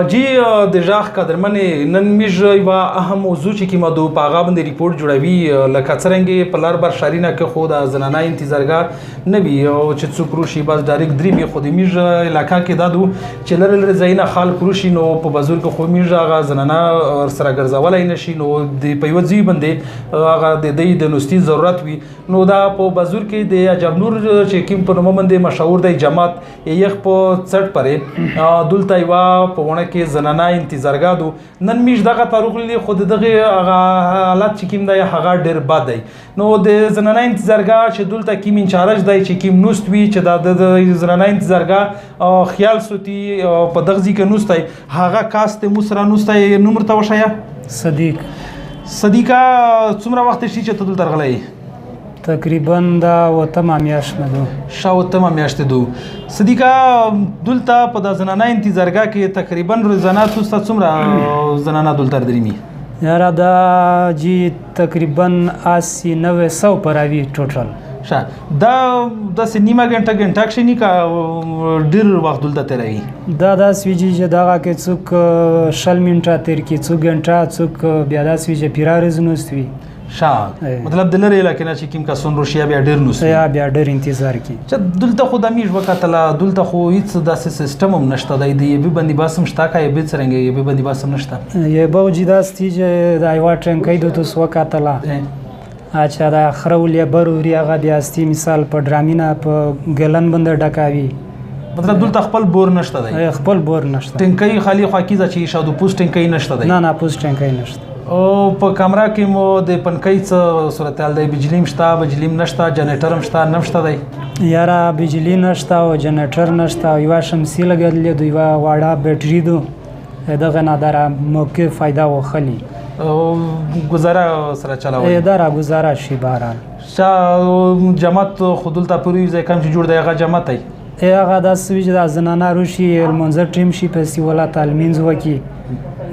جی د ژغ قدرمنې نن موږ یوه اهم موضوع چې کومه دو په هغه باندې ریپورټ جوړوي لکه څرنګه په لار بر شارینه کې خو د زنانه انتظارګاه نه وي او چې څوک روشي بس ډایرکټ درې وي خو د موږ علاقه کې دا دو چې لرې لرې ځایونه خلک روشي نو په بازار کې خو موږ هغه زنانه سره ګرځولی نه شي نو د په یوه ځای باندې هغه د دوی د نوستي ضرورت وي نو دا په بازار کې د عجب نور چې کوم په نومه باندې مشهور دی جماعت یخ په څټ پرې دلته یوه په کې زنانه انتظارګاه دو نن میش دغه تاروغلی خو دغه هغه حالت چې کوم دی هغه ډېر بد دی نو د زنانه انتظارګاه چې دلته کوم انچارج دی چې کوم نوست وي چې د زنانه انتظارګاه خیال سوتي په دغه ځای کې نوست دی هغه کاست مو سره نوست دی نوم ورته وښایه صدیقه څومره وخت شي چې ته دلته راغلی تقریبا دا وتمه میاشت نه دو وتمه میاشت دو صدیقه دلته په د زنانه انتظارګاه کې تقریبا روزانه تاسو ته څومره زنانه دلته درېمي یاره دا جی تقریبا 80-90 پراوي ټوټل دا داسې نیمه ګنټه کښې نه که ډېر وخت دلته تېروي دا داسې وي چې دغه کې څوک 20 منټه تېر کړي څوک ګنټه څوک بیا داسې وي چې پیرا ورځ نوست وي مطلب د لرې علاقې نه چې کوم کسان روشي بیا ډېر نوست یا بیا ډېر انتظار کوي چې دلته خو دا موږ وکتله دلته خو هېڅ داسې سیسټم هم نشته دی د یبې بندیباس هم شته که یبې څرنګه یبې بندیباس هم نشته یبه وجې داسې دي چې دا یوه ټرنکۍ ده تاسو وکتله چې دا خره لیبر وري هغه بیا استي مثال په ډرامینه په ګلن باندې ډکاوي مطلب دلته خپل بور نشته دی خپل بور نشته ټنکۍ خالي خوا کیږه چې شاید پوس ټنکۍ نشته دی نه پوس ټنکۍ نشته او په کمره کې مو د پنکۍ څه صورتحال دی بجلی هم شته بجلی هم نشته جنریټر هم شته نه شته دی یاره بجلی نشته او جنریټر نشته او یوه شمسي لګېدلې ده یوه واړه بیټري ده دغه نه داره موقع فایده واخلي ګزاره سره چلوي دا را ګزاره شي بهرحال جماعت خو دلته پورې یو ځای کم چې جوړ دی هغه جماعت دی هغه داسې وي چې دا زنانه روشي لمونځه ټیم شي پسې ولته لمونځ وکړي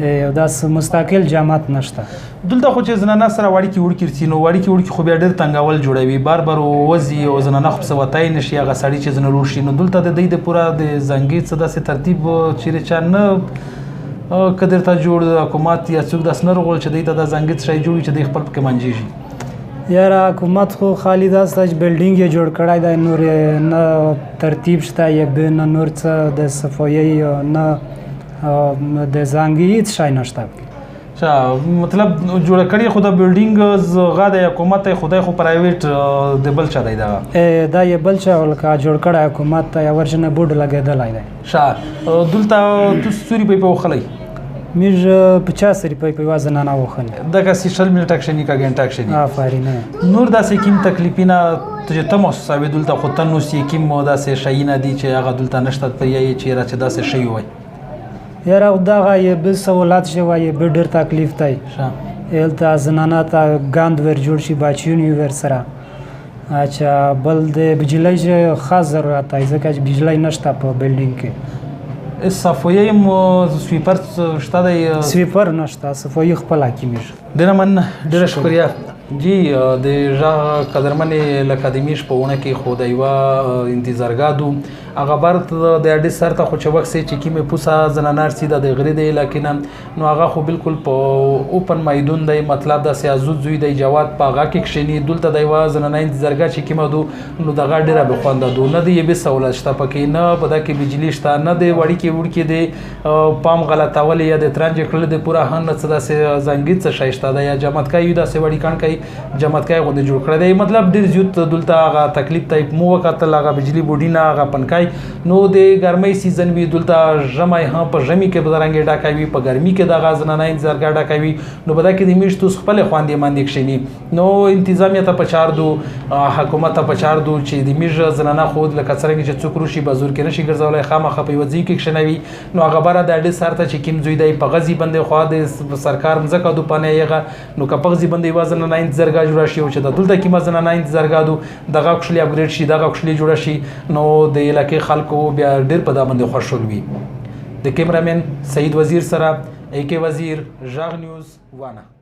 یو داسې مستقل جماعت نشته دلته خو چې زنانه سره واړیکې وړکې رسي نو واړیکې خو بیا ډېر تنګول جوړوي بار وځي او زنانه خو پسې وتی نه شي هغه سړي چې زنه روړ شي نو دلته د دوی د پوره د ځانګړي څه داسې ترتیب چیرې چا نه که درته جوړ حکومت یا څوک داسې نه رغول چې دوی ته دا ځانګړي شی جوړ چې دوی خپل پکې منجېږي یاره حکومت خو خالي داسې چې بلډینګ یې جوړ کړی دی نور نه ترتیب شته یا به نه نور څه د صفایي نه د زانګي هیڅ شی نشته مطلب جوړه کړې خو د بلډینګ غا د حکومت خدای خو پرایویټ د بل چا دی دغه دا یې بل چا ولکه جوړ کړی حکومت ته یو ورجنه بورډ لګېدلی دی دلته تاسو څو روپۍ په وخلی موږ 50 روپۍ په یوه زنانه وخلې دغسې 20 منټه کښې نه که ګنټه کښې نه آفرین نور داسې کوم تکلیفونه چې ته محسوسوې دلته خو ته نوست یې کوم داسې شیونه دي چې هغه دلته نشته په یا یې چېرې چې داسې شی ووایي یاره دغه یې به سهولت شوی یې به ډېر تکلیف دی هلته زنانه ته ګاند ور جوړ شي باچیون وي ورسره اچھا بل د بجلۍ چې خاص ضرورت دی ځکه چې بجلۍ نشته په بلډینګ کې صفایي هم سویپر شته دی سویپر نشته صفایي خپله کېږي ډېره مننه ډېره شکریه جی د ژغ قدرمنې لکه د میش په ونه کې خو د یوه انتظارګاه دو هغه برت د اډې سر ته خو چې وخت چې کومې پوسه زنانه رسي د غرې د علاقې نه نو هغه خو بالکل په اوپن میدون دی مطلب داسې ازود زوی دی جواد په هغه کې کښېني دلته د یوه زنانه انتظارګاه چې کومه دو نو دغه ډېره بېخونده دو نه د یبې سهولت شته پکې نه په ده کې بجلي شته نه د وړیکې وړکې د پام غلطولې یا د ترنجې کړلې د پوره هم نه څه داسې ځانګړي څه شی شته دی یا جماعتکۍ وي داسې وړي کڼکۍ جماعتکۍ غوندې جوړ کړی دی مطلب ډېر زیات دلته هغه تکلیف ته مو وکتل هغه بجلي بوډي نه هغه پنکۍ نو د ګرمۍ سیزن وي دلته ژمی هم په ژمي کې به درنګې ډکه وي په ګرمي کې دغه زنانه انتظارګاه ډکه وي نو په دا کې د میاشت اوس خپلې خواندې ماندې کښېني نو انتظامیه ته په چار دو حکومت ته په چار دو چې د میژ زنانه خو لکه څرنګه چې څوک روشي بازار کې نشي ګرځولی خامخا په یوه ځای کې کښېنوي نو هغه بره د اډې سر ته چې کوم زوی دی په غزي باندې خوا د سرکار مځکه دو پانې یغه نو که په غزي باندې یوه زنانه انتظارګاه جوړه شي او چې د دلته کومه زنانه انتظارګاه دو دغه کښلې اپګریډ شي دغه کښلې جوړه شي نو د علاقې خلکو بیا ډېر په دا باندې خوښ شول وي د کیمرامین سعید وزیر سره AK وزیر ژغ نیوز وانا